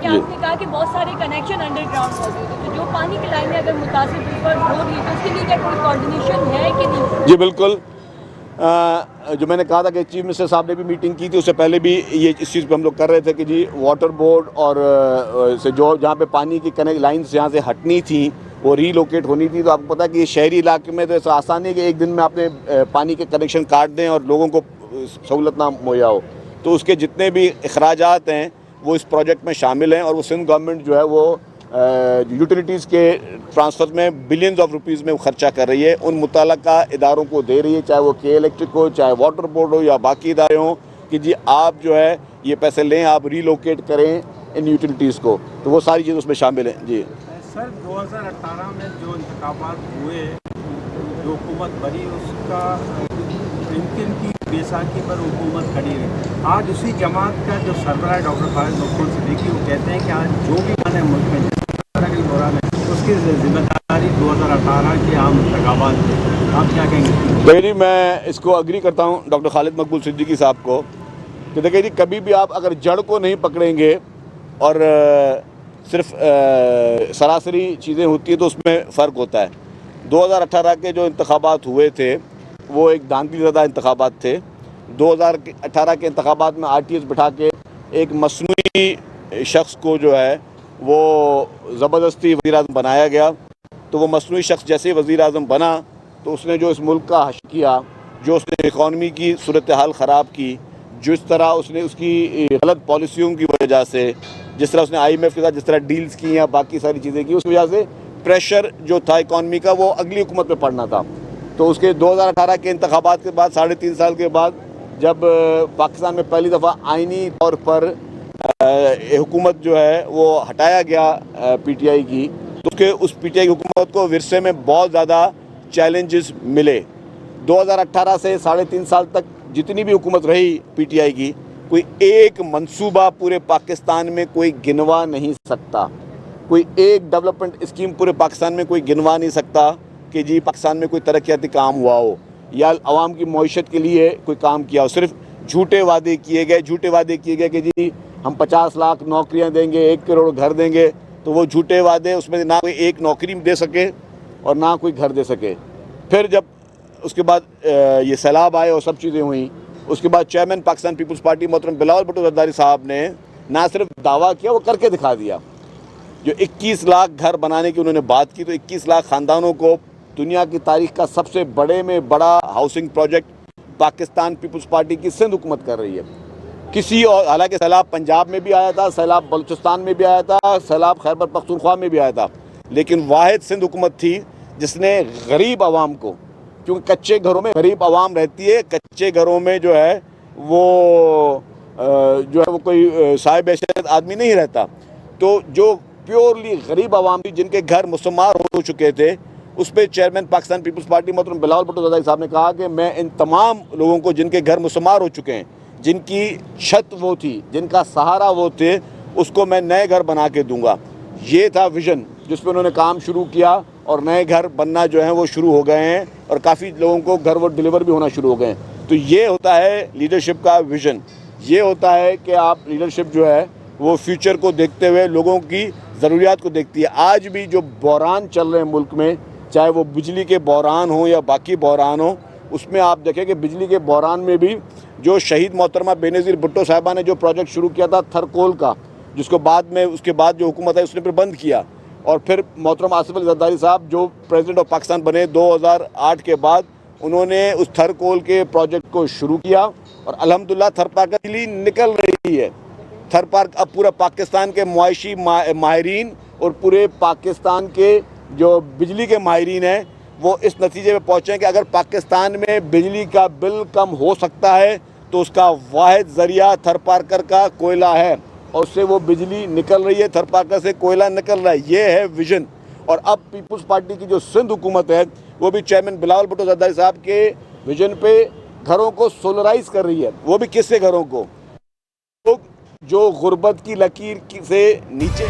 کہ آپ نے کہا کہ بہت سارے کنیکشن انڈر گراؤنڈ موجود ہیں، تو جو پانی کی لائنیں اگر متاثر بالفرض ہو رہی ہے تو اس کے لیے کیا کوئی کوارڈینیشن ہے کہ نہیں؟ جی بالکل، جو میں نے کہا تھا کہ چیف منسٹر صاحب نے بھی میٹنگ کی تھی، اس سے پہلے بھی یہ اس چیز پہ ہم لوگ کر رہے تھے کہ جی واٹر بورڈ اور سے جو جہاں پہ پانی کی لائنس یہاں سے ہٹنی تھیں وہ ری لوکیٹ ہونی تھی. تو آپ کو پتہ ہے کہ یہ شہری علاقے میں تو ایسا آسان نہیں کہ ایک دن میں آپ نے پانی کے کنیکشن کاٹ دیں اور لوگوں کو سہولت نہ مہیا ہو. تو اس کے جتنے بھی اخراجات ہیں وہ اس پروجیکٹ میں شامل ہیں، اور وہ سندھ گورنمنٹ جو ہے وہ یوٹیلیٹیز کے ٹرانسفر میں بلینز آف روپیز میں خرچہ کر رہی ہے، ان متعلقہ اداروں کو دے رہی ہے، چاہے وہ کے الیکٹرک ہو، چاہے واٹر بورڈ ہو یا باقی ادارے ہوں، کہ جی آپ جو ہے یہ پیسے لیں، آپ ری لوکیٹ کریں ان یوٹیلیٹیز کو. تو وہ ساری چیزیں اس میں شامل ہیں. جی سر، 2018 میں جو انتخابات ہوئے، جو حکومت بنی اس کا ان کی بیساکھی پر حکومت کھڑی رہی. آج اسی جماعت کا جو سربراہ ڈاکٹر خالد مقبول صدیقی وہ کہتے ہیں کہ آج جو بھی بنے ملک میں جس طرح کے دوران ہے اس کی ذمہ داری 2018 کے عام انتخابات میں. آپ کیا کہیں گے؟ جی میں اس کو اگری کرتا ہوں ڈاکٹر خالد مقبول صدیقی صاحب کو کہ دیکھیں جی کبھی بھی آپ اگر جڑ کو نہیں پکڑیں گے اور صرف سراسری چیزیں ہوتی ہیں تو اس میں فرق ہوتا ہے. 2018 کے جو انتخابات ہوئے تھے وہ ایک دھاندلی زدہ انتخابات تھے. 2018 کے انتخابات میں آر ٹی ایس بٹھا کے ایک مصنوعی شخص کو جو ہے وہ زبردستی وزیر اعظم بنایا گیا. تو وہ مصنوعی شخص جیسے وزیر اعظم بنا تو اس نے جو اس ملک کا حشر کیا، جو اس نے اکانومی کی صورتحال خراب کی، جس طرح اس نے اس کی غلط پالیسیوں کی وجہ سے، جس طرح اس نے آئی ایم ایف کے ساتھ جس طرح ڈیلز کی یا باقی ساری چیزیں کی، اس وجہ سے پریشر جو تھا اکانومی کا وہ اگلی حکومت پہ پڑنا تھا. تو اس کے 2018 کے انتخابات کے بعد 3.5 سال کے بعد جب پاکستان میں پہلی دفعہ آئینی طور پر حکومت جو ہے وہ ہٹایا گیا پی ٹی آئی کی، تو اس پی ٹی آئی کی حکومت کو ورثے میں بہت زیادہ چیلنجز ملے. 2018 سے 3.5 سال تک جتنی بھی حکومت رہی پی ٹی آئی کی، کوئی ایک منصوبہ پورے پاکستان میں کوئی گنوا نہیں سکتا، کوئی ایک ڈیولپمنٹ اسکیم پورے پاکستان میں کوئی گنوا نہیں سکتا کہ جی پاکستان میں کوئی ترقیاتی کام ہوا ہو یا عوام کی معیشت کے لیے کوئی کام کیا ہو. صرف جھوٹے وعدے کیے گئے کہ جی ہم 50 لاکھ نوکریاں دیں گے، 1 کروڑ گھر دیں گے. تو وہ جھوٹے وعدے، اس میں نہ کوئی ایک نوکری دے سکے اور نہ کوئی گھر دے سکے. پھر جب اس کے بعد یہ سیلاب آئے اور سب چیزیں ہوئیں، اس کے بعد چیئرمین پاکستان پیپلز پارٹی محترم بلاول بھٹو زرداری صاحب نے نہ صرف دعویٰ کیا، وہ کر کے دکھا دیا. جو 21 لاکھ گھر بنانے کی انہوں نے بات کی، تو 21 لاکھ خاندانوں کو دنیا کی تاریخ کا سب سے بڑے میں بڑا housing project Pakistan Peoples Party کی سندھ حکومت کر رہی ہے. کسی اور، حالانکہ سیلاب پنجاب میں بھی آیا تھا، سیلاب بلوچستان میں بھی آیا تھا، سیلاب خیبر پختونخوا میں بھی آیا تھا، لیکن واحد سندھ حکومت تھی جس نے غریب عوام کو، کیونکہ کچے گھروں میں غریب عوام رہتی ہے، کچے گھروں میں جو ہے وہ کوئی صاحب حیثیت آدمی نہیں رہتا. تو جو پیورلی غریب عوام تھی جن کے گھر مسمار ہو چکے تھے، اس پہ چیئرمین پاکستان پیپلز پارٹی محترم بلاول بھٹو زرداری صاحب نے کہا کہ میں ان تمام لوگوں کو جن کے گھر مسمار ہو چکے ہیں، جن کی چھت وہ تھی، جن کا سہارا وہ تھے، اس کو میں نئے گھر بنا کے دوں گا. یہ تھا ویژن جس پہ انہوں نے کام شروع کیا، اور نئے گھر بننا جو ہیں وہ شروع ہو گئے ہیں، اور کافی لوگوں کو گھر وہ ڈیلیور بھی ہونا شروع ہو گئے ہیں. تو یہ ہوتا ہے لیڈرشپ کا ویژن. یہ ہوتا ہے کہ آپ لیڈرشپ جو ہے وہ فیوچر کو دیکھتے ہوئے لوگوں کی ضروریات کو دیکھتی ہے. آج بھی جو بحران چل رہے ہیں ملک میں، چاہے وہ بجلی کے بحران ہوں یا باقی بحران ہوں، اس میں آپ دیکھیں کہ بجلی کے بحران میں بھی جو شہید محترمہ بے نظیر بھٹو صاحبہ نے جو پروجیکٹ شروع کیا تھا تھرکول کا، جس کو بعد میں اس کے بعد جو حکومت ہے اس نے پھر بند کیا، اور پھر محترم آصف علی زرداری صاحب جو پریزیڈنٹ آف پاکستان بنے 2008 کے بعد، انہوں نے اس تھرکول کے پروجیکٹ کو شروع کیا، اور الحمدللہ تھرپارک بجلی نکل رہی ہے. تھرپارک اب پورا پاکستان کے معاشی ماہرین اور پورے پاکستان کے جو بجلی کے ماہرین ہیں وہ اس نتیجے پہ پہنچے ہیں کہ اگر پاکستان میں بجلی کا بل کم ہو سکتا ہے تو اس کا واحد ذریعہ تھرپارکر کا کوئلہ ہے، اور اس سے وہ بجلی نکل رہی ہے، تھرپارکر سے کوئلہ نکل رہا ہے. یہ ہے ویژن. اور اب پیپلز پارٹی کی جو سندھ حکومت ہے وہ بھی چیئرمین بلاول بھٹو زرداری صاحب کے ویژن پہ گھروں کو سولرائز کر رہی ہے. وہ بھی کس سے گھروں کو؟ جو غربت کی لکیر سے نیچے